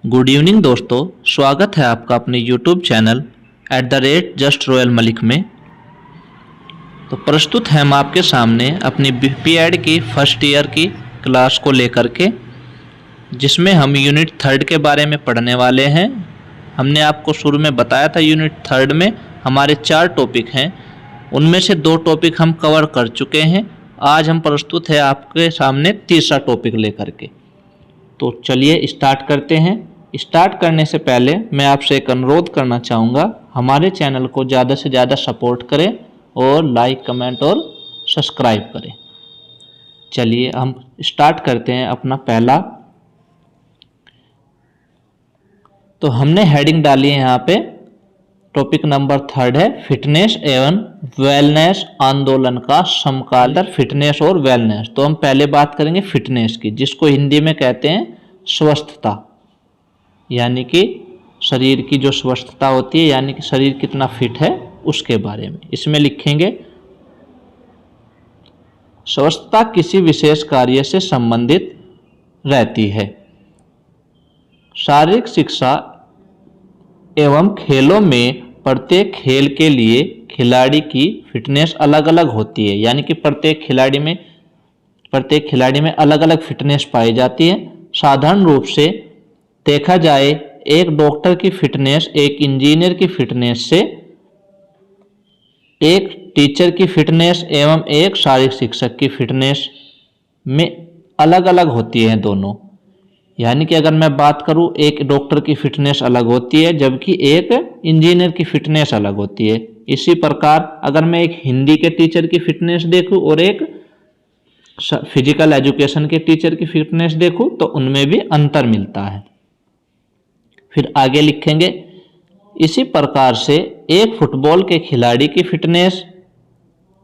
Good evening दोस्तों, स्वागत है आपका अपने YouTube channel @just royal Malik में। तो प्रस्तुत है हम आपके सामने अपनी बीपीएड की फर्स्ट ईयर की क्लास को लेकर के, जिसमें हम यूनिट 3 के बारे में पढ़ने वाले हैं। हमने आपको शुरू में बताया था यूनिट 3 में हमारे 4 टॉपिक हैं, उनमें से 2 टॉपिक हम कवर कर चुके हैं। आज हम प्रस्तुत है आपके सामने तीसरा टॉपिक लेकर के। तो चलिए स्टार्ट करते हैं। स्टार्ट करने से पहले मैं आपसे एक अनुरोध करना चाहूँगा, हमारे चैनल को ज़्यादा से ज़्यादा सपोर्ट करें और लाइक, कमेंट और सब्सक्राइब करें। चलिए हम स्टार्ट करते हैं अपना पहला। तो हमने हेडिंग डाली है यहाँ पे, टॉपिक नंबर 3 है फिटनेस एवं वेलनेस आंदोलन का समकालीन फिटनेस और वेलनेस। तो हम पहले बात करेंगे फिटनेस की, जिसको हिंदी में कहते हैं स्वस्थता, यानी कि शरीर की जो स्वस्थता होती है, यानी कि शरीर कितना फिट है उसके बारे में। इसमें लिखेंगे स्वस्थता किसी विशेष कार्य से संबंधित रहती है। शारीरिक शिक्षा एवं खेलों में प्रत्येक खेल के लिए खिलाड़ी की फिटनेस अलग अलग होती है, यानी कि प्रत्येक खिलाड़ी में अलग अलग फिटनेस पाई जाती है। साधारण रूप से देखा जाए, एक डॉक्टर की फिटनेस एक इंजीनियर की फिटनेस से, एक टीचर की फिटनेस एवं एक शारीरिक शिक्षक की फिटनेस में अलग अलग होती है दोनों। यानी कि अगर मैं बात करूं, एक डॉक्टर की फिटनेस अलग होती है जबकि एक इंजीनियर की फिटनेस अलग होती है। इसी प्रकार अगर मैं एक हिंदी के टीचर की फिटनेस देखूं और एक फिजिकल एजुकेशन के टीचर की फिटनेस देखूं तो उनमें भी अंतर मिलता है। फिर आगे लिखेंगे, इसी प्रकार से एक फुटबॉल के खिलाड़ी की फिटनेस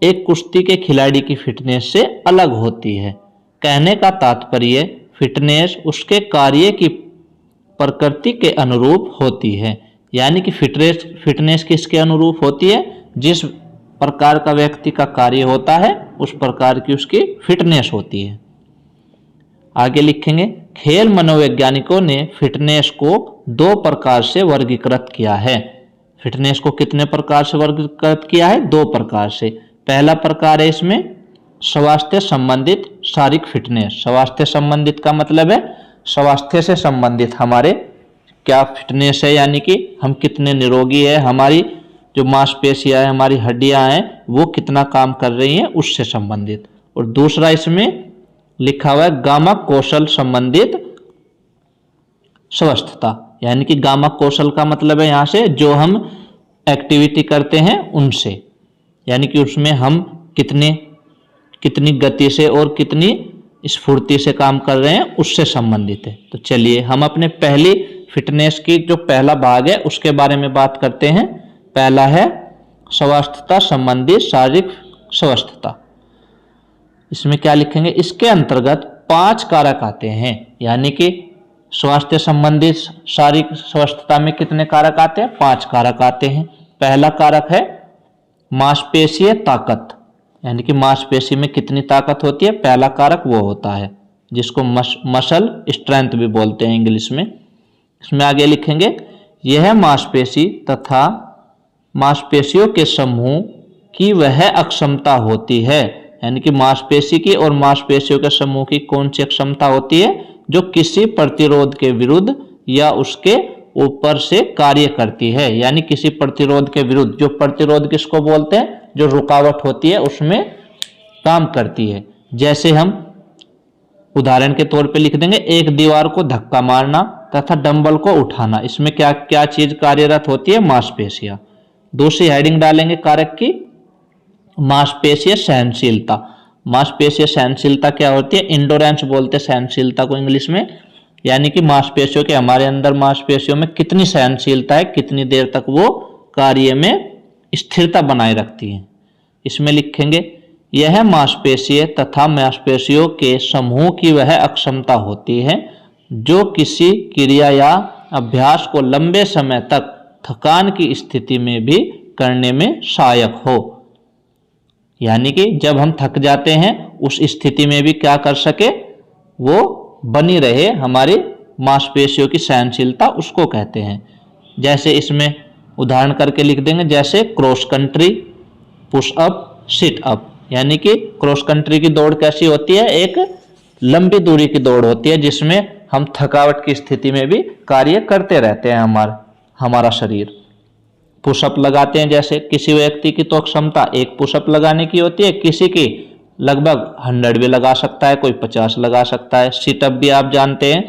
एक कुश्ती के खिलाड़ी की फिटनेस से अलग होती है। कहने का तात्पर्य, फिटनेस उसके कार्य की प्रकृति के अनुरूप होती है। यानी कि फिटनेस किसके अनुरूप होती है? जिस प्रकार का व्यक्ति का कार्य होता है उस प्रकार की उसकी फिटनेस होती है। आगे लिखेंगे, खेल मनोवैज्ञानिकों ने फिटनेस को 2 प्रकार से वर्गीकृत किया है। फिटनेस को कितने प्रकार से वर्गीकृत किया है? 2 प्रकार से। पहला प्रकार है इसमें स्वास्थ्य संबंधित शारीरिक फिटनेस। स्वास्थ्य संबंधित का मतलब है स्वास्थ्य से संबंधित हमारे क्या फिटनेस है, यानी कि हम कितने निरोगी है, हमारी जो मांसपेशियां है, हमारी हड्डियां हैं, वो कितना काम कर रही हैं, उससे संबंधित। और दूसरा इसमें लिखा हुआ है गामा कौशल संबंधित स्वस्थता। यानी कि गामा कौशल का मतलब है यहाँ से जो हम एक्टिविटी करते हैं उनसे, यानी कि उसमें हम कितनी गति से और कितनी स्फूर्ति से काम कर रहे हैं उससे संबंधित है। तो चलिए हम अपने पहली फिटनेस की जो पहला भाग है उसके बारे में बात करते हैं। पहला है स्वास्थ्यता संबंधी शारीरिक स्वस्थता। इसमें क्या लिखेंगे? इसके अंतर्गत 5 कारक आते हैं। यानी कि स्वास्थ्य संबंधी शारीरिक स्वस्थता में कितने कारक आते हैं? 5 कारक आते हैं। पहला कारक है मांसपेशीय ताकत, यानी कि मांसपेशी में कितनी ताकत होती है, पहला कारक वो होता है, जिसको मसल स्ट्रेंथ भी बोलते हैं इंग्लिश में। इसमें आगे लिखेंगे, यह मांसपेशी तथा मांसपेशियों के समूह की वह अक्षमता होती है। यानी कि मांसपेशी की और मांसपेशियों के समूह की कौन सी क्षमता होती है? जो किसी प्रतिरोध के विरुद्ध या उसके ऊपर से कार्य करती है। यानी किसी प्रतिरोध के विरुद्ध, जो प्रतिरोध किसको बोलते हैं? जो रुकावट होती है उसमें काम करती है। जैसे हम उदाहरण के तौर पे लिख देंगे, एक दीवार को धक्का मारना तथा डंबल को उठाना। इसमें क्या क्या चीज कार्यरत होती है? मांसपेशियां। दूसरी हेडिंग डालेंगे कारक की, मांसपेशीय सहनशीलता। मांसपेशीय सहनशीलता क्या होती है? इंडोरेंस बोलते हैं सहनशीलता को इंग्लिश में। यानी कि मांसपेशियों के, हमारे अंदर मांसपेशियों में कितनी सहनशीलता है, कितनी देर तक वो कार्य में स्थिरता बनाए रखती है। इसमें लिखेंगे, यह मांसपेशीय तथा मांसपेशियों के समूह की वह अक्षमता होती है जो किसी क्रिया या अभ्यास को लंबे समय तक थकान की स्थिति में भी करने में सहायक हो। यानी कि जब हम थक जाते हैं उस स्थिति में भी क्या कर सके, वो बनी रहे हमारी मांसपेशियों की सहनशीलता उसको कहते हैं। जैसे इसमें उदाहरण करके लिख देंगे, जैसे cross country, push up, sit up. यानी कि क्रॉस कंट्री की दौड़ कैसी होती है, एक लंबी दूरी की दौड़ होती है जिसमें हम थकावट की स्थिति में भी कार्य करते रहते हैं हमारा शरीर। पुशअप लगाते हैं, जैसे किसी व्यक्ति की तो क्षमता एक पुशअप लगाने की होती है, किसी की लगभग 100 भी लगा सकता है, कोई 50 लगा सकता है। सिटअप भी आप जानते हैं।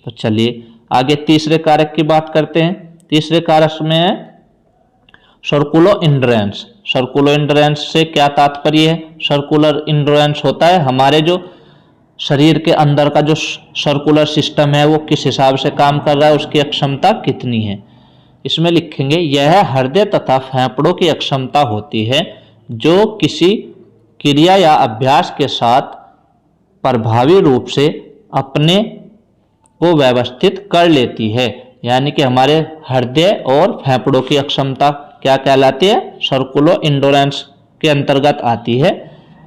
तो चलिए आगे तीसरे कारक की बात करते हैं। तीसरे कारक में है सर्कुलर इंड्योरेंस। सर्कुलर इंड्योरेंस से क्या तात्पर्य है? सर्कुलर इंड्योरेंस होता है हमारे जो शरीर के अंदर का जो सर्कुलर सिस्टम है वो किस हिसाब से काम कर रहा है, उसकी अक्षमता कितनी है। इसमें लिखेंगे यह हृदय तथा फेफड़ों की अक्षमता होती है जो किसी क्रिया या अभ्यास के साथ प्रभावी रूप से अपने को व्यवस्थित कर लेती है। यानी कि हमारे हृदय और फेफड़ों की अक्षमता क्या कहलाती है? सर्कुलर इंड्योरेंस के अंतर्गत आती है,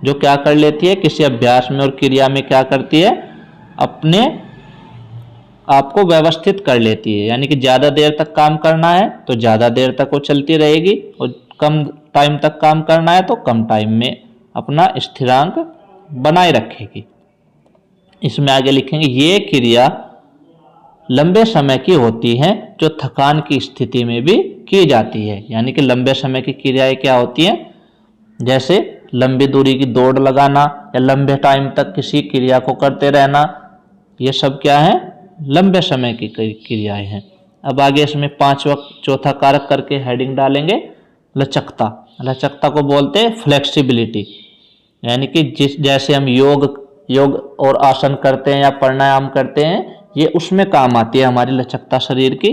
जो क्या कर लेती है, किसी अभ्यास में और क्रिया में क्या करती है, अपने आपको व्यवस्थित कर लेती है। यानी कि ज़्यादा देर तक काम करना है तो ज़्यादा देर तक वो चलती रहेगी, और कम टाइम तक काम करना है तो कम टाइम में अपना स्थिरांक बनाए रखेगी। इसमें आगे लिखेंगे ये क्रिया लंबे समय की होती है जो थकान की स्थिति में भी की जाती है। यानी कि लंबे समय की क्रियाएं क्या होती हैं, जैसे लंबी दूरी की दौड़ लगाना या लंबे टाइम तक किसी क्रिया को करते रहना, ये सब क्या है, लंबे समय की क्रियाएं हैं। अब आगे इसमें चौथा कारक करके हेडिंग डालेंगे लचकता। लचकता को बोलते हैं फ्लेक्सिबिलिटी। यानी कि जैसे हम योग और आसन करते हैं या प्राणायाम करते हैं, ये उसमें काम आती है हमारी लचकता शरीर की।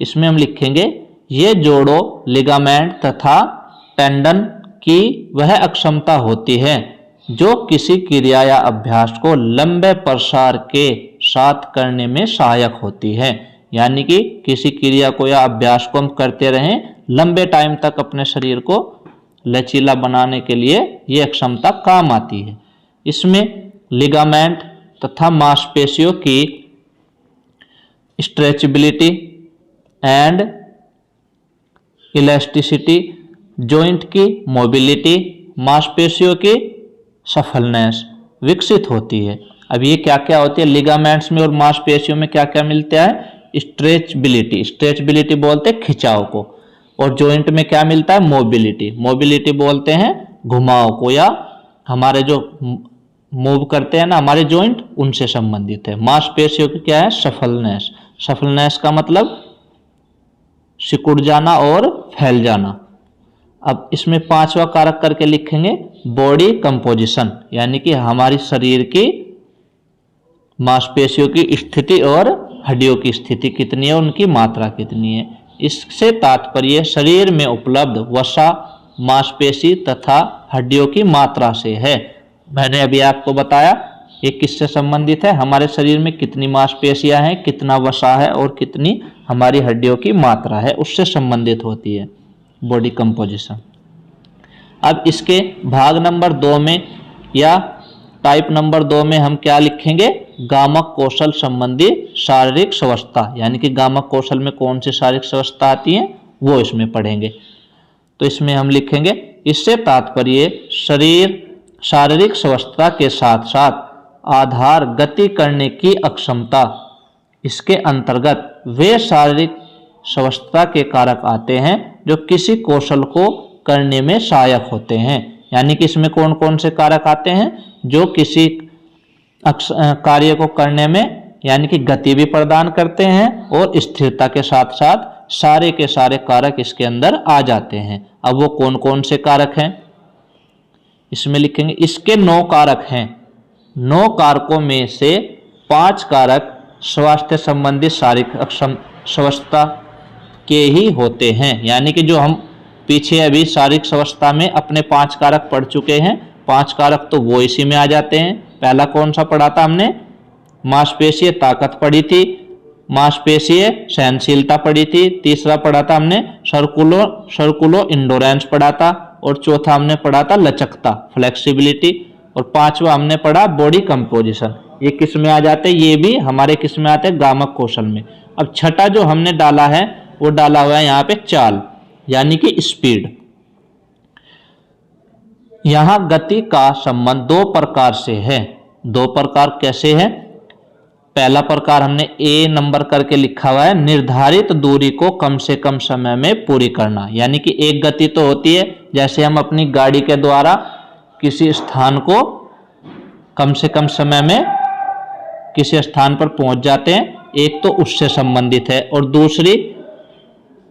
इसमें हम लिखेंगे ये जोड़ों, लिगामेंट तथा टेंडन की वह अक्षमता होती है जो किसी क्रिया या अभ्यास को लंबे प्रसार के साथ करने में सहायक होती है। यानी कि किसी क्रिया को या अभ्यास को हम करते रहें लंबे टाइम तक, अपने शरीर को लचीला बनाने के लिए ये क्षमता काम आती है। इसमें लिगामेंट तथा मांसपेशियों की स्ट्रेचेबिलिटी एंड इलास्टिसिटी, जॉइंट की मोबिलिटी, मांसपेशियों की सफलनेस विकसित होती है। अब ये क्या क्या होती है, लिगामेंट्स में और मांसपेशियों में क्या क्या मिलता है, स्ट्रेचबिलिटी। स्ट्रेचबिलिटी बोलते हैं खिंचाव को, और जॉइंट में क्या मिलता है, मोबिलिटी। मोबिलिटी बोलते हैं घुमाव को, या हमारे जो मूव करते हैं ना हमारे जॉइंट, उनसे संबंधित है। मांसपेशियों की क्या है, सफलनेस। सफलनेस का मतलब सिकुड़ जाना और फैल जाना। अब इसमें पांचवा कारक करके लिखेंगे बॉडी कंपोजिशन। यानी कि हमारी शरीर की मांसपेशियों की स्थिति और हड्डियों की स्थिति कितनी है, उनकी मात्रा कितनी है। इससे तात्पर्य शरीर में उपलब्ध वसा, मांसपेशी तथा हड्डियों की मात्रा से है। मैंने अभी आपको बताया ये किससे संबंधित है, हमारे शरीर में कितनी मांसपेशियां हैं, कितना वसा है और कितनी हमारी हड्डियों की मात्रा है, उससे संबंधित होती है बॉडी कंपोजिशन। अब इसके भाग नंबर 2 में या टाइप नंबर 2 में हम क्या लिखेंगे, गामक कौशल संबंधी शारीरिक स्वस्थता। यानी कि गामक कौशल में कौन सी शारीरिक स्वस्थता आती है वो इसमें पढ़ेंगे। तो इसमें हम लिखेंगे इससे तात्पर्य शरीर शारीरिक स्वस्थता के साथ साथ आधार गति करने की अक्षमता। इसके अंतर्गत वे शारीरिक स्वस्थता के कारक आते हैं जो किसी कौशल को करने में सहायक होते हैं। यानी कि इसमें कौन कौन से कारक आते हैं जो किसी कार्य को करने में यानी कि गति भी प्रदान करते हैं और स्थिरता के साथ साथ सारे के सारे कारक इसके अंदर आ जाते हैं। अब वो कौन कौन से कारक हैं इसमें लिखेंगे, इसके 9 कारक हैं। 9 कारकों में से 5 कारक स्वास्थ्य संबंधी शारीरिक स्वस्थता के ही होते हैं। यानी कि जो हम पीछे अभी शारीरिक स्वस्थता में अपने 5 कारक पढ़ चुके हैं, 5 कारक तो वो इसी में आ जाते हैं। पहला कौन सा पढ़ा था हमने, मांसपेशीय ताकत पढ़ी थी, मांसपेशीय सहनशीलता पढ़ी थी। तीसरा पढ़ा था हमने सर्कुलो इंडोरेंस पढ़ा था, और चौथा हमने पढ़ा था लचकता फ्लेक्सिबिलिटी, और 5वां हमने पढ़ा बॉडी कंपोजिशन। ये किस में आ जाते हैं, ये भी हमारे किस में आते हैं, गामक कौशल में। अब छठा जो हमने डाला है वो डाला हुआ है यहाँ पे चाल, यानी कि स्पीड। यहां गति का संबंध दो प्रकार से है। दो प्रकार कैसे है? पहला प्रकार हमने ए नंबर करके लिखा हुआ है, निर्धारित दूरी को कम से कम समय में पूरी करना। यानी कि एक गति तो होती है, जैसे हम अपनी गाड़ी के द्वारा किसी स्थान को कम से कम समय में किसी स्थान पर पहुंच जाते हैं, एक तो उससे संबंधित है, और दूसरी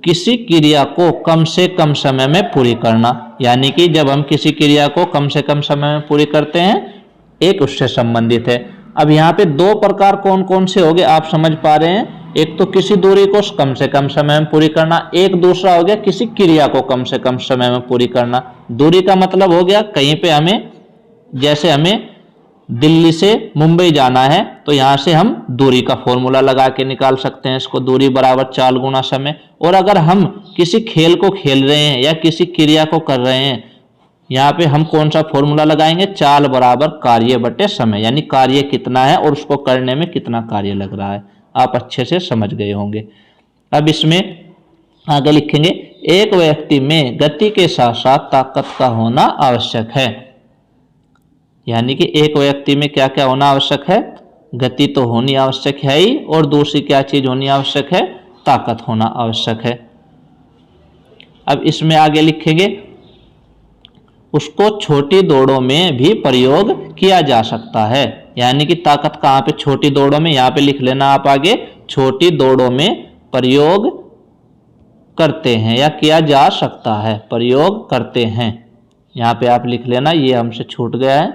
किसी क्रिया को कम से कम समय में पूरी करना। यानी कि जब हम किसी क्रिया को कम से कम समय में पूरी करते हैं, एक उससे संबंधित है। अब यहाँ पे दो प्रकार कौन कौन से हो गए आप समझ पा रहे हैं? एक तो किसी दूरी को कम से कम समय में पूरी करना, एक दूसरा हो गया किसी क्रिया को कम से कम समय में पूरी करना। दूरी का मतलब हो गया कहीं पे हमें, जैसे हमें दिल्ली से मुंबई जाना है तो यहाँ से हम दूरी का फॉर्मूला लगा के निकाल सकते हैं इसको, दूरी बराबर चाल गुना समय। और अगर हम किसी खेल को खेल रहे हैं या किसी क्रिया को कर रहे हैं, यहाँ पे हम कौन सा फॉर्मूला लगाएंगे? चाल बराबर कार्य बटे समय, यानी कार्य कितना है और उसको करने में कितना कार्य लग रहा है। आप अच्छे से समझ गए होंगे। अब इसमें आगे लिखेंगे, एक व्यक्ति में गति के साथ साथ ताकत का होना आवश्यक है। यानी कि एक व्यक्ति में क्या क्या होना आवश्यक है? गति तो होनी आवश्यक है ही, और दूसरी क्या चीज होनी आवश्यक है? ताकत होना आवश्यक है। अब इसमें आगे लिखेंगे, उसको छोटी दौड़ों में भी प्रयोग किया जा सकता है। यानी कि ताकत कहाँ पे? छोटी दौड़ों में। यहाँ पे लिख लेना आप आगे, छोटी दौड़ों में प्रयोग करते हैं या किया जा सकता है, प्रयोग करते हैं। यहाँ पे आप लिख लेना, ये हमसे छूट गया है,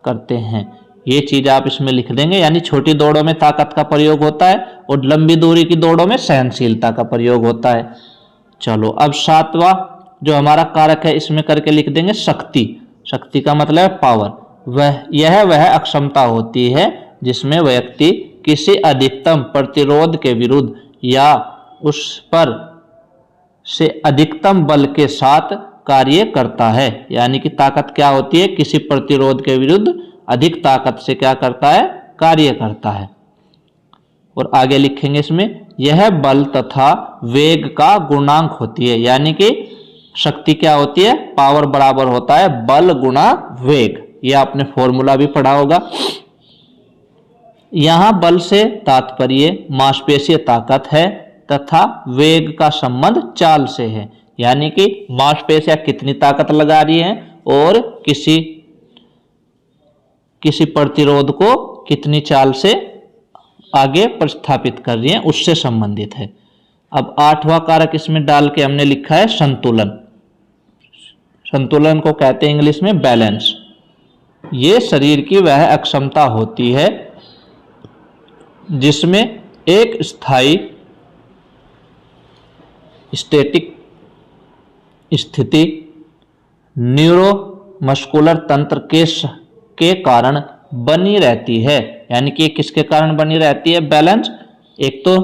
करते हैं, ये चीज आप इसमें लिख देंगे। यानी छोटी दौड़ों में ताकत का प्रयोग होता है और लंबी दूरी की दौड़ों में सहनशीलता का प्रयोग होता है। चलो अब सातवां जो हमारा कारक है इसमें करके लिख देंगे शक्ति। शक्ति का मतलब है पावर। वह अक्षमता होती है जिसमें व्यक्ति किसी अधिकतम प्रतिरोध के विरुद्ध या उस पर से अधिकतम बल के साथ कार्य करता है। यानी कि ताकत क्या होती है? किसी प्रतिरोध के विरुद्ध अधिक ताकत से क्या करता है? कार्य करता है। और आगे लिखेंगे इसमें, यह बल तथा वेग का गुणांक होती है। यानी कि शक्ति क्या होती है? पावर बराबर होता है बल गुणा वेग। यह आपने फॉर्मूला भी पढ़ा होगा। यहां बल से तात्पर्य मांसपेशीय ताकत है तथा वेग का संबंध चाल से है। यानी कि मांसपेशियां कितनी ताकत लगा रही हैं और किसी प्रतिरोध को कितनी चाल से आगे प्रस्थापित कर रही हैं, उससे संबंधित है। अब आठवां कारक इसमें डाल के हमने लिखा है संतुलन। संतुलन को कहते हैं इंग्लिश में बैलेंस। ये शरीर की वह अक्षमता होती है जिसमें एक स्थायी स्टैटिक स्थिति न्यूरोमस्कुलर तंत्र के कारण बनी रहती है। यानी कि किसके कारण बनी रहती है? बैलेंस। एक तो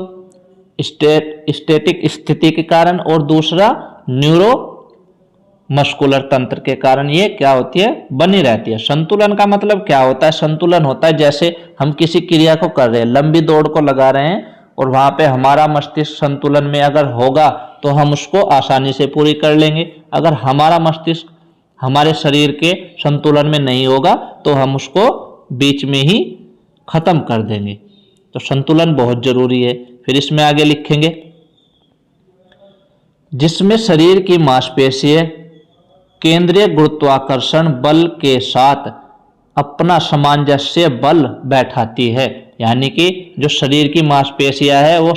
स्टैटिक स्थिति के कारण और दूसरा न्यूरो मस्कुलर तंत्र के कारण ये क्या होती है? बनी रहती है। संतुलन का मतलब क्या होता है? संतुलन होता है जैसे हम किसी क्रिया को कर रहे हैं, लंबी दौड़ को लगा रहे हैं और वहां पे हमारा मस्तिष्क संतुलन में अगर होगा तो हम उसको आसानी से पूरी कर लेंगे। अगर हमारा मस्तिष्क हमारे शरीर के संतुलन में नहीं होगा तो हम उसको बीच में ही खत्म कर देंगे। तो संतुलन बहुत जरूरी है। फिर इसमें आगे लिखेंगे, जिसमें शरीर की मांसपेशियां केंद्रीय गुरुत्वाकर्षण बल के साथ अपना सामंजस्य बल बैठाती है। यानी कि जो शरीर की मांसपेशियां है वो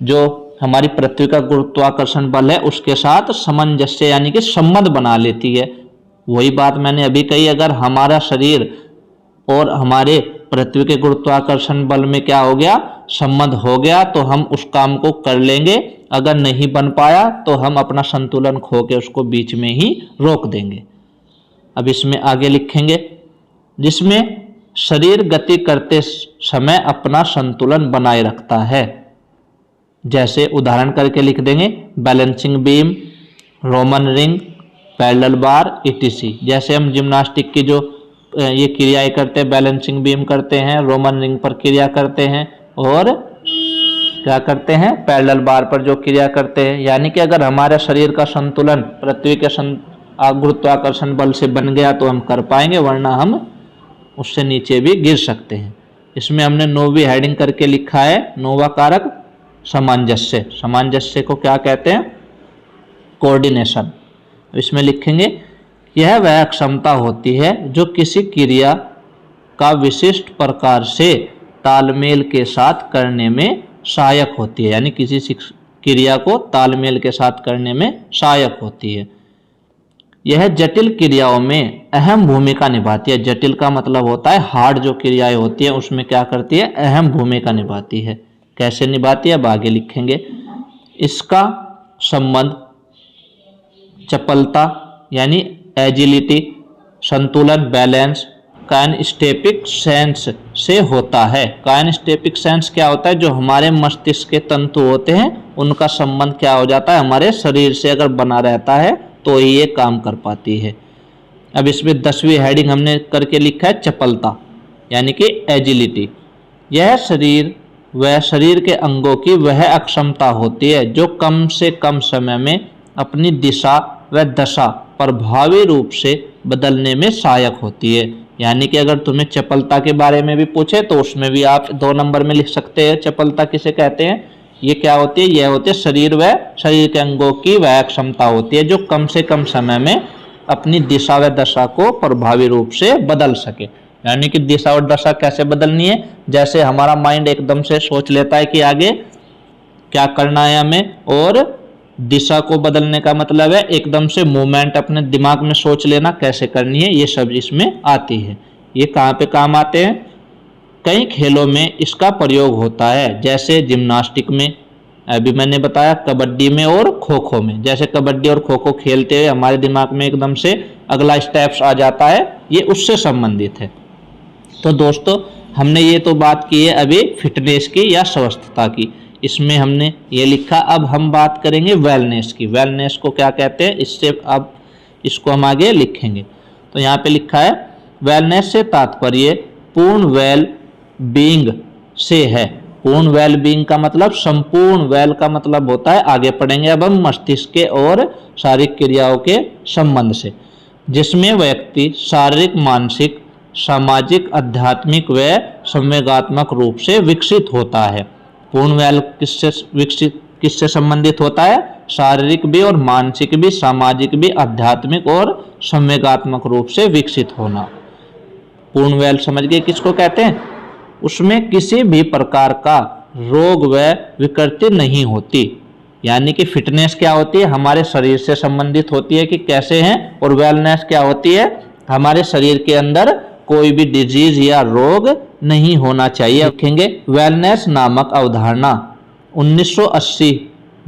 जो हमारी पृथ्वी का गुरुत्वाकर्षण बल है उसके साथ सामंजस्य यानी कि संबंध बना लेती है। वही बात मैंने अभी कही, अगर हमारा शरीर और हमारे पृथ्वी के गुरुत्वाकर्षण बल में क्या हो गया? संबंध हो गया तो हम उस काम को कर लेंगे। अगर नहीं बन पाया तो हम अपना संतुलन खो के उसको बीच में ही रोक देंगे। अब इसमें आगे लिखेंगे, जिसमें शरीर गति करते समय अपना संतुलन बनाए रखता है। जैसे उदाहरण करके लिख देंगे, balancing beam, Roman ring, parallel bar, etc। जैसे हम जिम्नास्टिक की जो ये क्रियाएं करते हैं, बैलेंसिंग बीम करते हैं, रोमन रिंग पर क्रिया करते हैं और क्या करते हैं, पैरेलल बार पर जो क्रिया करते हैं। यानी कि अगर हमारे शरीर का संतुलन पृथ्वी के गुरुत्वाकर्षण बल से बन गया तो हम कर पाएंगे, वरना हम उससे नीचे भी गिर सकते हैं। इसमें हमने 9वीं हेडिंग करके लिखा है, 9वां कारक सामंजस्य। सामंजस्य को क्या कहते हैं, कोऑर्डिनेशन। इसमें लिखेंगे यह वह क्षमता होती है जो किसी क्रिया का विशिष्ट प्रकार से तालमेल के साथ करने में सहायक होती है। यानी किसी क्रिया को तालमेल के साथ करने में सहायक होती है। यह जटिल क्रियाओं में अहम भूमिका निभाती है। जटिल का मतलब होता है हार्ड जो क्रियाएं होती है उसमें क्या करती है, अहम भूमिका निभाती है। कैसे निभाती है अब आगे लिखेंगे। इसका संबंध चपलता यानी एजिलिटी, संतुलन, बैलेंस, काइनेस्टेटिक सेंस से होता है। काइनेस्टेटिक सेंस क्या होता है, जो हमारे मस्तिष्क के तंतु होते हैं उनका संबंध क्या हो जाता है, हमारे शरीर से अगर बना रहता है तो ही ये काम कर पाती है। अब इसमें 10वीं हेडिंग हमने करके लिखा है चपलता यानी कि एजिलिटी। यह शरीर के अंगों की वह अक्षमता होती है जो कम से कम समय में अपनी दिशा व दशा प्रभावी रूप से बदलने में सहायक होती है। यानी कि अगर तुम्हें चपलता के बारे में भी पूछे तो उसमें भी आप 2 नंबर में लिख सकते हैं चपलता किसे कहते हैं। ये क्या होती है, यह होती है शरीर के अंगों की वह क्षमता होती है जो कम से कम समय में अपनी दिशा व दशा को प्रभावी रूप से बदल सके। यानी कि दिशा और दशा कैसे बदलनी है, जैसे हमारा माइंड एकदम से सोच लेता है कि आगे क्या करना है हमें, और दिशा को बदलने का मतलब है एकदम से मूवमेंट अपने दिमाग में सोच लेना कैसे करनी है, ये सब इसमें आती है। ये कहाँ पे काम आते हैं, कई खेलों में इसका प्रयोग होता है, जैसे जिम्नास्टिक में, अभी मैंने बताया कबड्डी में और खो खो में। जैसे कबड्डी और खो खो खेलते हुए हमारे दिमाग में एकदम से अगला स्टेप्स आ जाता है, ये उससे संबंधित है। तो दोस्तों हमने ये तो बात की है अभी फिटनेस की या स्वस्थता की, इसमें हमने ये लिखा। अब हम बात करेंगे वेलनेस की। वेलनेस को क्या कहते हैं, इससे अब इसको हम आगे लिखेंगे। तो यहाँ पे लिखा है वेलनेस से तात्पर्य पूर्ण वेल बीइंग से है। पूर्ण वेल बीइंग का मतलब संपूर्ण, वेल का मतलब होता है, आगे पढ़ेंगे अब हम, मस्तिष्क के और शारीरिक क्रियाओं के संबंध से, जिसमें व्यक्ति शारीरिक, मानसिक, सामाजिक, आध्यात्मिक व संवेगात्मक रूप से विकसित होता है। पूर्ण वेल किससे संबंधित होता है, शारीरिक भी और मानसिक भी, सामाजिक भी, आध्यात्मिक और संवेगात्मक रूप से विकसित होना। पूर्ण वेल समझ गए किसको कहते हैं, उसमें किसी भी प्रकार का रोग व विकृति नहीं होती। यानी कि फिटनेस क्या होती है, हमारे शरीर से संबंधित होती है कि कैसे हैं, और वेलनेस क्या होती है, हमारे शरीर के अंदर कोई भी डिजीज या रोग नहीं होना चाहिए। रखेंगे वेलनेस नामक अवधारणा 1980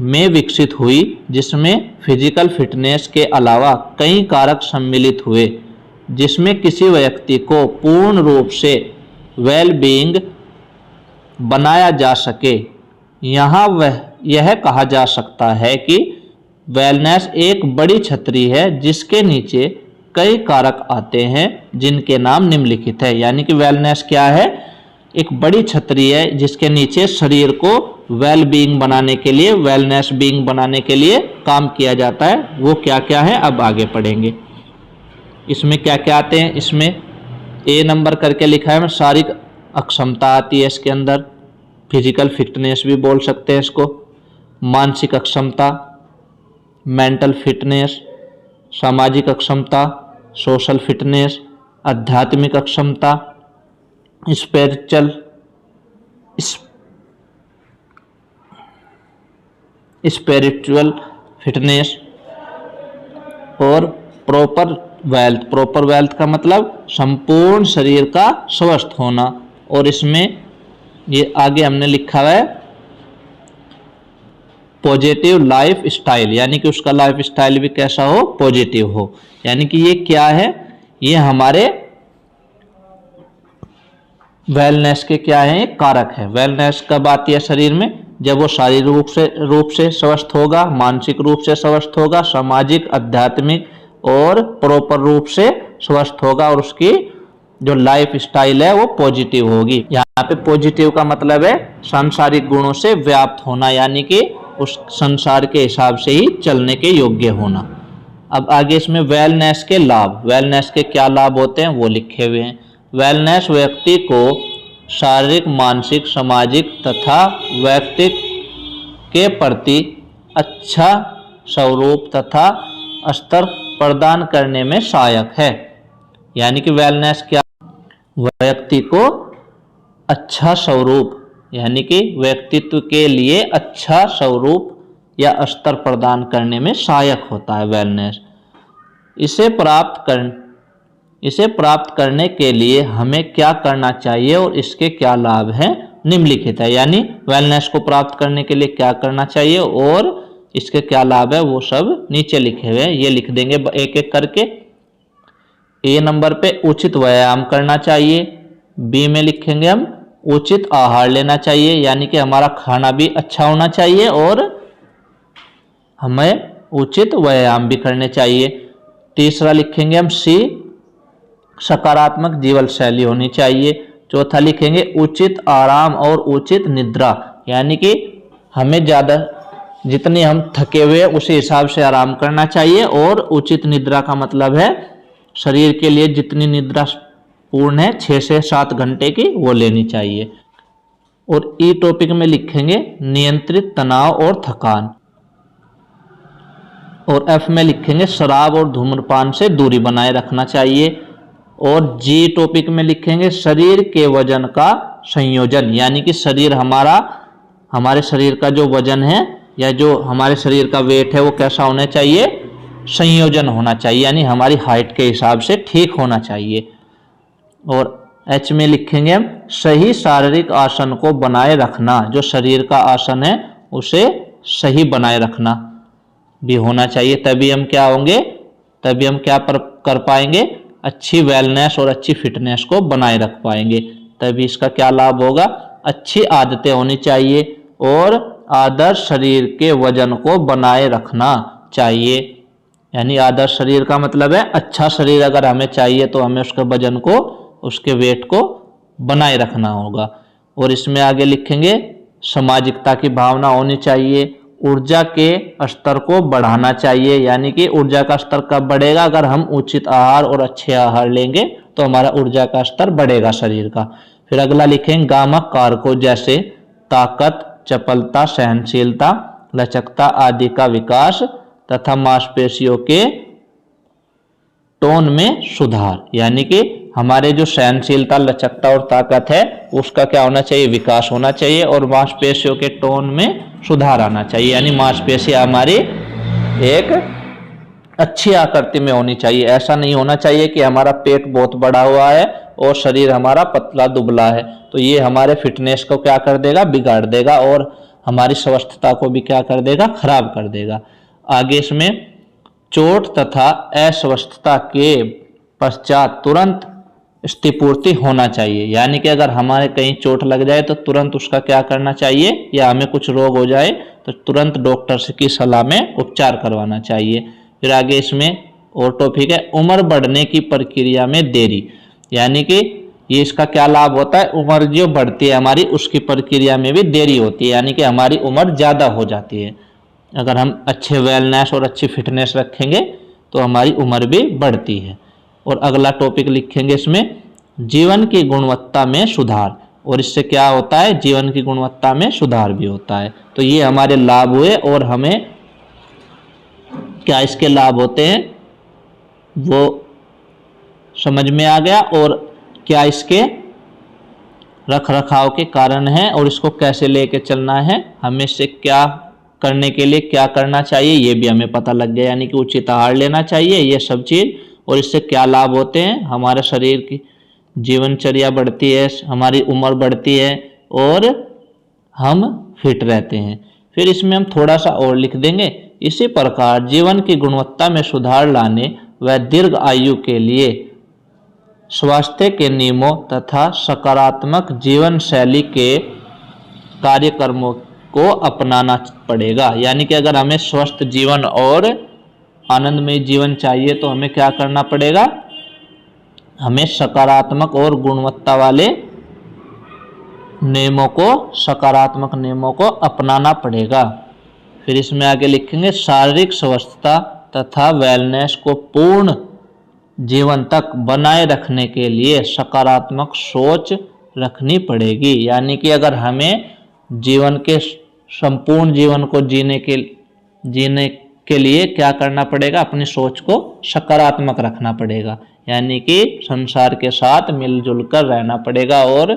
में विकसित हुई, जिसमें फिजिकल फिटनेस के अलावा कई कारक सम्मिलित हुए, जिसमें किसी व्यक्ति को पूर्ण रूप से वेल बीइंग बनाया जा सके। यहाँ यह कहा जा सकता है कि वेलनेस एक बड़ी छतरी है जिसके नीचे कई कारक आते हैं जिनके नाम निम्नलिखित है। यानी कि वेलनेस क्या है, एक बड़ी छतरी है जिसके नीचे शरीर को वेल बीइंग बनाने के लिए, वेलनेस बीइंग बनाने के लिए काम किया जाता है। वो क्या क्या है अब आगे पढ़ेंगे। इसमें क्या क्या आते हैं, इसमें ए नंबर करके लिखा है, शारीरिक अक्षमता आती है इसके अंदर, फिजिकल फिटनेस भी बोल सकते हैं इसको, मानसिक अक्षमता, मेंटल फिटनेस, सामाजिक अक्षमता, सोशल फिटनेस, आध्यात्मिक अक्षमता, स्पिरिचुअल फिटनेस और प्रॉपर वेल्थ। प्रॉपर वेल्थ का मतलब संपूर्ण शरीर का स्वस्थ होना। और इसमें ये आगे हमने लिखा है पॉजिटिव लाइफ स्टाइल, यानी कि उसका लाइफ स्टाइल भी कैसा हो, पॉजिटिव हो। यानी कि ये क्या है, ये हमारे वेलनेस के क्या है, कारक है। वेलनेस कब आती है शरीर में, जब वो शारीरिक रूप से स्वस्थ होगा, मानसिक रूप से स्वस्थ होगा, सामाजिक, आध्यात्मिक और प्रॉपर रूप से स्वस्थ होगा, और उसकी जो लाइफ स्टाइल है वो पॉजिटिव होगी। यहाँ पे पॉजिटिव का मतलब है सांसारिक गुणों से व्याप्त होना, यानी कि उस संसार के हिसाब से ही चलने के योग्य होना। अब आगे इसमें वेलनेस के लाभ, वेलनेस के क्या लाभ होते हैं वो लिखे हुए हैं। वेलनेस व्यक्ति को शारीरिक, मानसिक, सामाजिक तथा व्यक्तित्व के प्रति अच्छा स्वरूप तथा स्तर प्रदान करने में सहायक है। यानी कि वेलनेस क्या, व्यक्ति को अच्छा स्वरूप यानी कि व्यक्तित्व के लिए अच्छा स्वरूप या स्तर प्रदान करने में सहायक होता है वेलनेस। इसे प्राप्त करने के लिए हमें क्या करना चाहिए और इसके क्या लाभ हैं निम्नलिखित है। यानी वेलनेस को प्राप्त करने के लिए क्या करना चाहिए और इसके क्या लाभ है वो सब नीचे लिखे हुए हैं, ये लिख देंगे एक एक करके। ए नंबर पे उचित व्यायाम करना चाहिए। बी में लिखेंगे हम उचित आहार लेना चाहिए, यानी कि हमारा खाना भी अच्छा होना चाहिए और हमें उचित व्यायाम भी करने चाहिए। तीसरा लिखेंगे हम सी, सकारात्मक जीवन शैली होनी चाहिए। चौथा लिखेंगे उचित आराम और उचित निद्रा, यानी कि हमें ज़्यादा जितने हम थके हुए हैं उसी हिसाब से आराम करना चाहिए। और उचित निद्रा का मतलब है शरीर के लिए जितनी निद्रा पूर्ण है 6 से 7 घंटे की वो लेनी चाहिए। और ई टॉपिक में लिखेंगे नियंत्रित तनाव और थकान। और एफ में लिखेंगे शराब और धूम्रपान से दूरी बनाए रखना चाहिए। और जी टॉपिक में लिखेंगे शरीर के वजन का संयोजन, यानी कि हमारे शरीर का जो वजन है या जो हमारे शरीर का वेट है वो कैसा होना चाहिए, संयोजन होना चाहिए, यानी हमारी हाइट के हिसाब से ठीक होना चाहिए। और एच में लिखेंगे हम सही शारीरिक आसन को बनाए रखना, जो शरीर का आसन है उसे सही बनाए रखना भी होना चाहिए, तभी हम क्या होंगे, तभी हम क्या कर पाएंगे, अच्छी वेलनेस और अच्छी फिटनेस को बनाए रख पाएंगे। तभी इसका क्या लाभ होगा, अच्छी आदतें होनी चाहिए और आदर्श शरीर के वजन को बनाए रखना चाहिए। यानी आदर्श शरीर का मतलब है अच्छा शरीर अगर हमें चाहिए तो हमें उसके वजन को, उसके वेट को बनाए रखना होगा। और इसमें आगे लिखेंगे सामाजिकता की भावना होनी चाहिए, ऊर्जा के स्तर को बढ़ाना चाहिए, यानी कि ऊर्जा का स्तर कब बढ़ेगा, अगर हम उचित आहार और अच्छे आहार लेंगे तो हमारा ऊर्जा का स्तर बढ़ेगा शरीर का। फिर अगला लिखेंगे गामक कारकों जैसे ताकत, चपलता, सहनशीलता, लचकता आदि का विकास तथा मांसपेशियों के टोन में सुधार, यानी कि हमारे जो सहनशीलता, लचकता और ताकत है उसका क्या होना चाहिए, विकास होना चाहिए। और मांसपेशियों के टोन में सुधार आना चाहिए, यानी मांसपेशियां हमारी एक अच्छी आकृति में होनी चाहिए। ऐसा नहीं होना चाहिए कि हमारा पेट बहुत बड़ा हुआ है और शरीर हमारा पतला दुबला है, तो ये हमारे फिटनेस को क्या कर देगा, बिगाड़ देगा और हमारी स्वस्थता को भी क्या कर देगा, खराब कर देगा। आगे इसमें चोट तथा अस्वस्थता के पश्चात तुरंत क्षतिपूर्ति होना चाहिए, यानी कि अगर हमारे कहीं चोट लग जाए तो तुरंत उसका क्या करना चाहिए, या हमें कुछ रोग हो जाए तो तुरंत डॉक्टर की सलाह में उपचार करवाना चाहिए। फिर आगे इसमें और टॉपिक है उम्र बढ़ने की प्रक्रिया में देरी, यानी कि ये इसका क्या लाभ होता है, उम्र जो बढ़ती है हमारी उसकी प्रक्रिया में भी देरी होती है, यानी कि हमारी उम्र ज़्यादा हो जाती है। अगर हम अच्छे वेलनेस और अच्छी फिटनेस रखेंगे तो हमारी उम्र भी बढ़ती है। और अगला टॉपिक लिखेंगे इसमें जीवन की गुणवत्ता में सुधार, और इससे क्या होता है, जीवन की गुणवत्ता में सुधार भी होता है। तो ये हमारे लाभ हुए और हमें क्या इसके लाभ होते हैं वो समझ में आ गया, और क्या इसके रख रखाव के कारण है और इसको कैसे लेके चलना है, हमें इससे क्या करने के लिए क्या करना चाहिए ये भी हमें पता लग गया, यानी कि उचित आहार लेना चाहिए, ये सब चीज़। और इससे क्या लाभ होते हैं, हमारे शरीर की जीवनचर्या बढ़ती है, हमारी उम्र बढ़ती है और हम फिट रहते हैं। फिर इसमें हम थोड़ा सा और लिख देंगे, इसी प्रकार जीवन की गुणवत्ता में सुधार लाने व दीर्घ आयु के लिए स्वास्थ्य के नियमों तथा सकारात्मक जीवन शैली के कार्यक्रमों को अपनाना पड़ेगा। यानी कि अगर हमें स्वस्थ जीवन और आनंदमय जीवन चाहिए तो हमें क्या करना पड़ेगा, हमें सकारात्मक और गुणवत्ता वाले नियमों को, सकारात्मक नियमों को अपनाना पड़ेगा। फिर इसमें आगे लिखेंगे शारीरिक स्वस्थता तथा वेलनेस को पूर्ण जीवन तक बनाए रखने के लिए सकारात्मक सोच रखनी पड़ेगी। यानी कि अगर हमें जीवन के संपूर्ण जीवन को जीने के लिए क्या करना पड़ेगा, अपनी सोच को सकारात्मक रखना पड़ेगा। यानी कि संसार के साथ मिलजुल कर रहना पड़ेगा और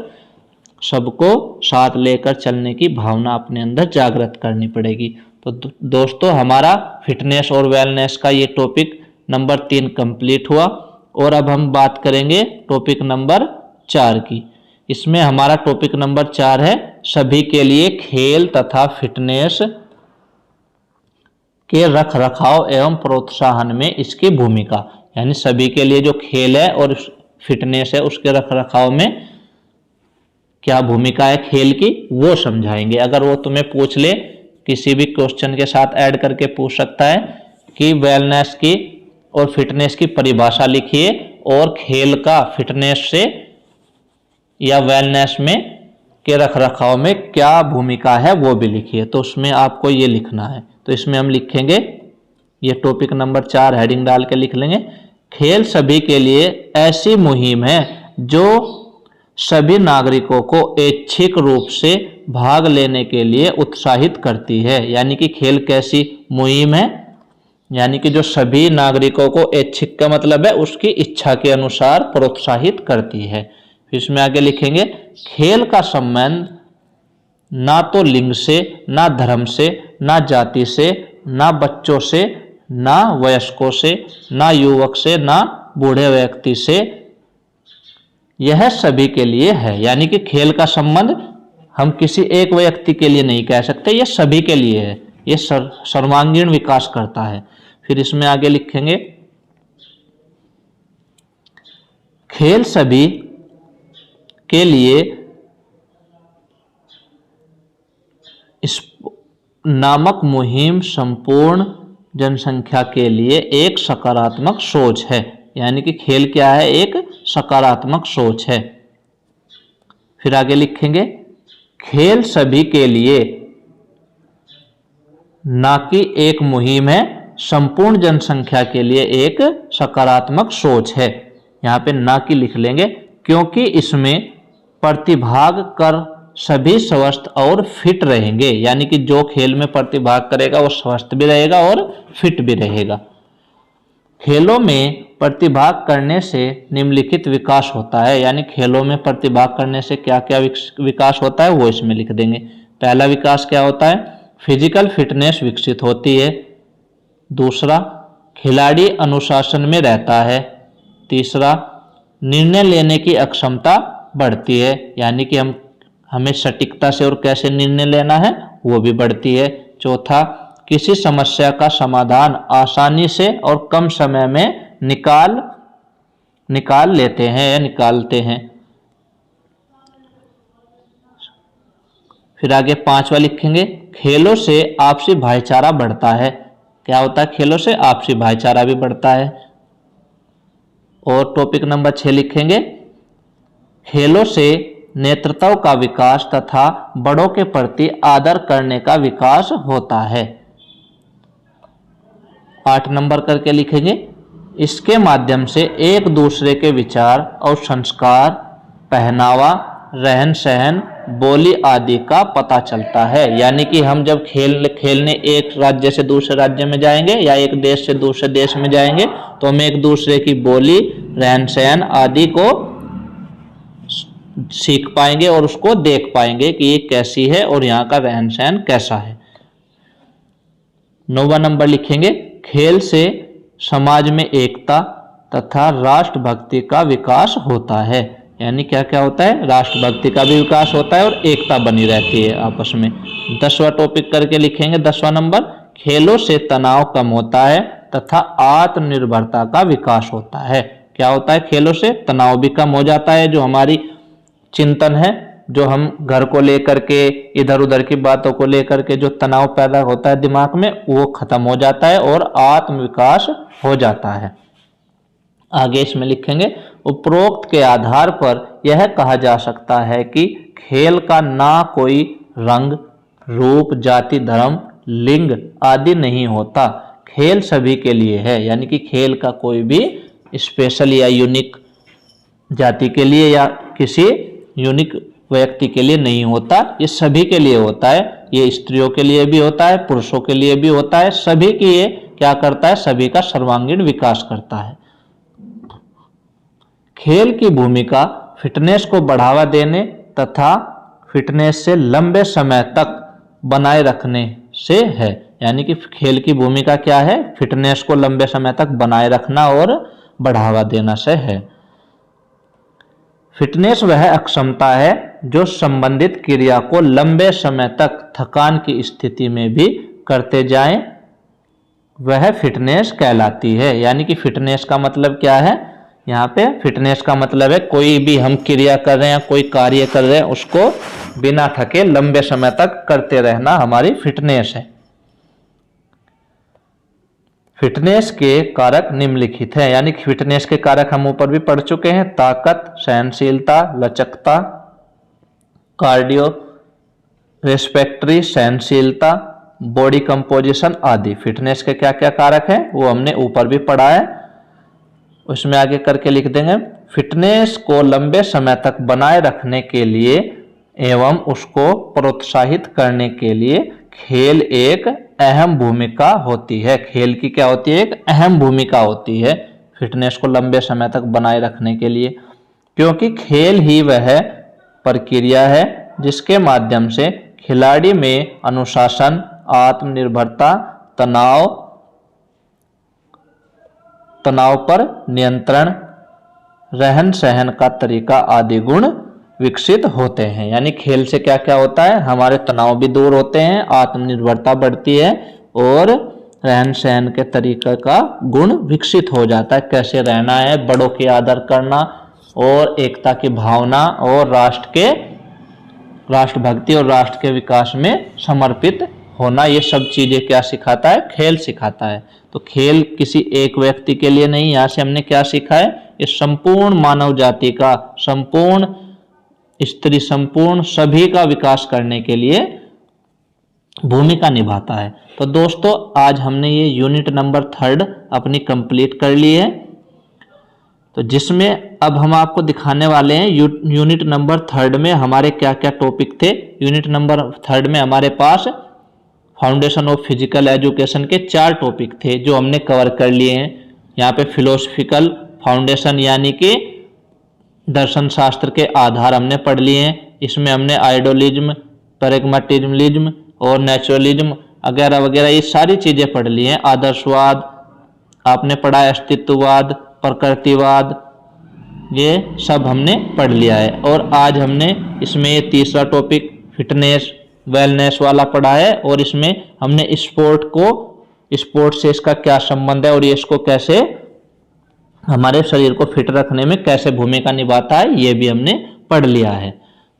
सबको साथ लेकर चलने की भावना अपने अंदर जागृत करनी पड़ेगी। तो दोस्तों, हमारा फिटनेस और वेलनेस का ये टॉपिक नंबर 3 कंप्लीट हुआ और अब हम बात करेंगे टॉपिक नंबर 4 की। इसमें हमारा टॉपिक नंबर 4 है सभी के लिए खेल तथा फिटनेस के रख रखाव एवं प्रोत्साहन में इसकी भूमिका। यानी सभी के लिए जो खेल है और फिटनेस है उसके रख रखाव में क्या भूमिका है खेल की, वो समझाएंगे। अगर वो तुम्हें पूछ ले, किसी भी क्वेश्चन के साथ ऐड करके पूछ सकता है कि वेलनेस की और फिटनेस की परिभाषा लिखिए और खेल का फिटनेस से या वेलनेस में के रख रखाव में क्या भूमिका है वो भी लिखिए। तो उसमें आपको ये लिखना है। तो इसमें हम लिखेंगे, ये टॉपिक नंबर 4 हेडिंग डाल के लिख लेंगे, खेल सभी के लिए ऐसी मुहिम है जो सभी नागरिकों को ऐच्छिक रूप से भाग लेने के लिए उत्साहित करती है। यानी कि खेल कैसी मुहिम है, यानी कि जो सभी नागरिकों को, ऐच्छिक का मतलब है उसकी इच्छा के अनुसार प्रोत्साहित करती है। फिर इसमें आगे लिखेंगे खेल का संबंध ना तो लिंग से, ना धर्म से, ना जाति से, ना बच्चों से, ना वयस्कों से, ना युवक से, ना बूढ़े व्यक्ति से, यह सभी के लिए है। यानी कि खेल का संबंध हम किसी एक व्यक्ति के लिए नहीं कह सकते, यह सभी के लिए है, ये सर्वांगीण विकास करता है। फिर इसमें आगे लिखेंगे खेल सभी के लिए इस नामक मुहिम संपूर्ण जनसंख्या के लिए एक सकारात्मक सोच है। यानी कि खेल क्या है, एक सकारात्मक सोच है। फिर आगे लिखेंगे खेल सभी के लिए ना कि एक मुहिम है, संपूर्ण जनसंख्या के लिए एक सकारात्मक सोच है। यहाँ पे ना कि लिख लेंगे क्योंकि इसमें प्रतिभाग कर सभी स्वस्थ और फिट रहेंगे। यानी कि जो खेल में प्रतिभाग करेगा वो स्वस्थ भी रहेगा और फिट भी रहेगा। खेलों में प्रतिभाग करने से निम्नलिखित विकास होता है। यानी खेलों में प्रतिभाग करने से क्या क्या विकास होता है वो इसमें लिख देंगे। पहला विकास क्या होता है, फिजिकल फिटनेस विकसित होती है। दूसरा, खिलाड़ी अनुशासन में रहता है। तीसरा, निर्णय लेने की अक्षमता बढ़ती है। यानी कि हमें सटीकता से और कैसे निर्णय लेना है वो भी बढ़ती है। चौथा, किसी समस्या का समाधान आसानी से और कम समय में निकाल लेते हैं या निकालते हैं। फिर आगे 5वां लिखेंगे खेलों से आपसी भाईचारा बढ़ता है। क्या होता है, खेलों से आपसी भाईचारा भी बढ़ता है। और टॉपिक नंबर 6 लिखेंगे खेलों से नेतृत्व का विकास तथा बड़ों के प्रति आदर करने का विकास होता है। 8 नंबर करके लिखेंगे इसके माध्यम से एक दूसरे के विचार और संस्कार, पहनावा, रहन सहन, बोली आदि का पता चलता है। यानी कि हम जब खेलने एक राज्य से दूसरे राज्य में जाएंगे या एक देश से दूसरे देश में जाएंगे तो हम एक दूसरे की बोली, रहन सहन आदि को सीख पाएंगे और उसको देख पाएंगे कि ये कैसी है और यहाँ का रहन सहन कैसा है। 9वां नंबर लिखेंगे खेल से समाज में एकता तथा राष्ट्रभक्ति का विकास होता है। यानी क्या क्या होता है, राष्ट्रभक्ति का भी विकास होता है और एकता बनी रहती है आपस में। 10वां टॉपिक करके लिखेंगे 10वां नंबर खेलों से तनाव कम होता है तथा आत्मनिर्भरता का विकास होता है। क्या होता है, खेलों से तनाव भी कम हो जाता है। जो हमारी चिंतन है, जो हम घर को लेकर के इधर उधर की बातों को लेकर के जो तनाव पैदा होता है दिमाग में, वो खत्म हो जाता है और आत्मविकास हो जाता है। आगे इसमें लिखेंगे उपरोक्त के आधार पर यह कहा जा सकता है कि खेल का ना कोई रंग, रूप, जाति, धर्म, लिंग आदि नहीं होता, खेल सभी के लिए है। यानी कि खेल का कोई भी स्पेशल या यूनिक जाति के लिए या किसी यूनिक व्यक्ति के लिए नहीं होता, ये सभी के लिए होता है। ये स्त्रियों के लिए भी होता है, पुरुषों के लिए भी होता है, सभी की ये क्या करता है, सभी का सर्वांगीण विकास करता है। खेल की भूमिका फिटनेस को बढ़ावा देने तथा फिटनेस से लंबे समय तक बनाए रखने से है। यानी कि खेल की भूमिका क्या है, फिटनेस को लंबे समय तक बनाए रखना और बढ़ावा देना से है। फिटनेस वह अक्षमता है जो संबंधित क्रिया को लंबे समय तक थकान की स्थिति में भी करते जाएं, वह फिटनेस कहलाती है। यानी कि फिटनेस का मतलब क्या है, यहाँ पे फिटनेस का मतलब है कोई भी हम क्रिया कर रहे हैं, कोई कार्य कर रहे हैं, उसको बिना थके लंबे समय तक करते रहना हमारी फिटनेस है। फिटनेस के कारक निम्नलिखित हैं। यानी कि फिटनेस के कारक हम ऊपर भी पढ़ चुके हैं, ताकत, सहनशीलता, लचकता, कार्डियो रेस्पिरेटरी सहनशीलता, बॉडी कंपोजिशन आदि। फिटनेस के क्या क्या कारक हैं वो हमने ऊपर भी पढ़ा है, उसमें आगे करके लिख देंगे। फिटनेस को लंबे समय तक बनाए रखने के लिए एवं उसको प्रोत्साहित करने के लिए खेल एक अहम भूमिका होती है। खेल की क्या होती है, एक अहम भूमिका होती है फिटनेस को लंबे समय तक बनाए रखने के लिए, क्योंकि खेल ही वह प्रक्रिया है जिसके माध्यम से खिलाड़ी में अनुशासन, आत्मनिर्भरता, तनाव पर नियंत्रण, रहन सहन का तरीका आदि गुण विकसित होते हैं। यानी खेल से क्या क्या होता है, हमारे तनाव भी दूर होते हैं, आत्मनिर्भरता बढ़ती है और रहन सहन के तरीके का गुण विकसित हो जाता है। कैसे रहना है, बड़ों की आदर करना और एकता की भावना और राष्ट्रभक्ति और राष्ट्र के विकास में समर्पित होना, ये सब चीजें क्या सिखाता है, खेल सिखाता है। तो खेल किसी एक व्यक्ति के लिए नहीं, यहाँ से हमने क्या सीखा है, ये संपूर्ण मानव जाति का, संपूर्ण स्त्री, संपूर्ण सभी का विकास करने के लिए भूमिका निभाता है। तो दोस्तों आज हमने ये यूनिट नंबर 3 अपनी कंप्लीट कर ली है। तो जिसमें अब हम आपको दिखाने वाले हैं यूनिट नंबर 3 में हमारे क्या क्या टॉपिक थे। यूनिट नंबर 3 में हमारे पास फाउंडेशन ऑफ फिजिकल एजुकेशन के 4 टॉपिक थे जो हमने कवर कर लिए हैं। यहाँ पे फिलोसफिकल फाउंडेशन यानी कि दर्शन शास्त्र के आधार हमने पढ़ लिए हैं। इसमें हमने आइडियलिज्म, प्रैग्मेटिज्म और नेचुरलिज्म वगैरह वगैरह ये सारी चीज़ें पढ़ ली हैं। आदर्शवाद आपने पढ़ा है, अस्तित्ववाद, प्रकृतिवाद, ये सब हमने पढ़ लिया है। और आज हमने इसमें ये तीसरा टॉपिक फिटनेस वेलनेस वाला पढ़ा है और इसमें हमने स्पोर्ट से इसका क्या संबंध है और ये इसको कैसे हमारे शरीर को फिट रखने में कैसे भूमिका निभाता है, ये भी हमने पढ़ लिया है।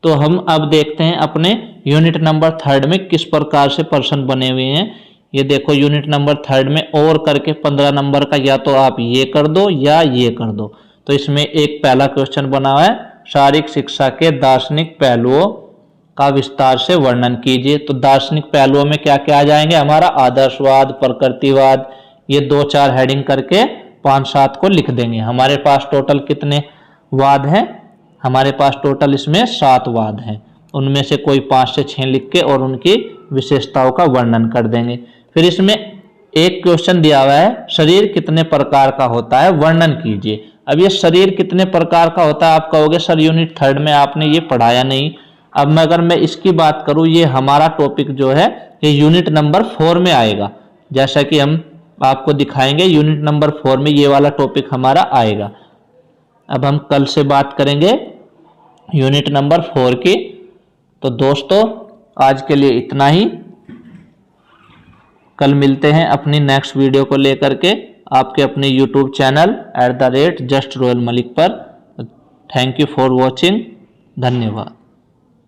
तो हम अब देखते हैं अपने यूनिट नंबर 3 में किस प्रकार से प्रश्न बने हुए हैं। ये देखो यूनिट नंबर 3 में और करके 15 नंबर का या तो आप ये कर दो या ये कर दो। तो इसमें एक पहला क्वेश्चन बना हुआ है, शारीरिक शिक्षा के दार्शनिक पहलुओं का विस्तार से वर्णन कीजिए। तो दार्शनिक पहलुओं में क्या क्या आ जाएंगे, हमारा आदर्शवाद, प्रकृतिवाद, ये 2-4 हेडिंग करके 5-7 को लिख देंगे। हमारे पास टोटल कितने वाद हैं, हमारे पास टोटल इसमें 7 वाद हैं। उनमें से कोई 5 से 6 लिख के और उनकी विशेषताओं का वर्णन कर देंगे। फिर इसमें एक क्वेश्चन दिया हुआ है, शरीर कितने प्रकार का होता है, वर्णन कीजिए। अब ये शरीर कितने प्रकार का होता है, आप कहोगे सर यूनिट 3 में आपने ये पढ़ाया नहीं। अब अगर मैं इसकी बात करूं, ये हमारा टॉपिक जो है ये यूनिट नंबर 4 में आएगा। जैसा कि हम आपको दिखाएंगे यूनिट नंबर 4 में ये वाला टॉपिक हमारा आएगा। अब हम कल से बात करेंगे यूनिट नंबर 4 की। तो दोस्तों आज के लिए इतना ही, कल मिलते हैं अपनी नेक्स्ट वीडियो को लेकर के आपके अपने YouTube channel @just royal malik पर। थैंक यू फॉर वॉचिंग, धन्यवाद।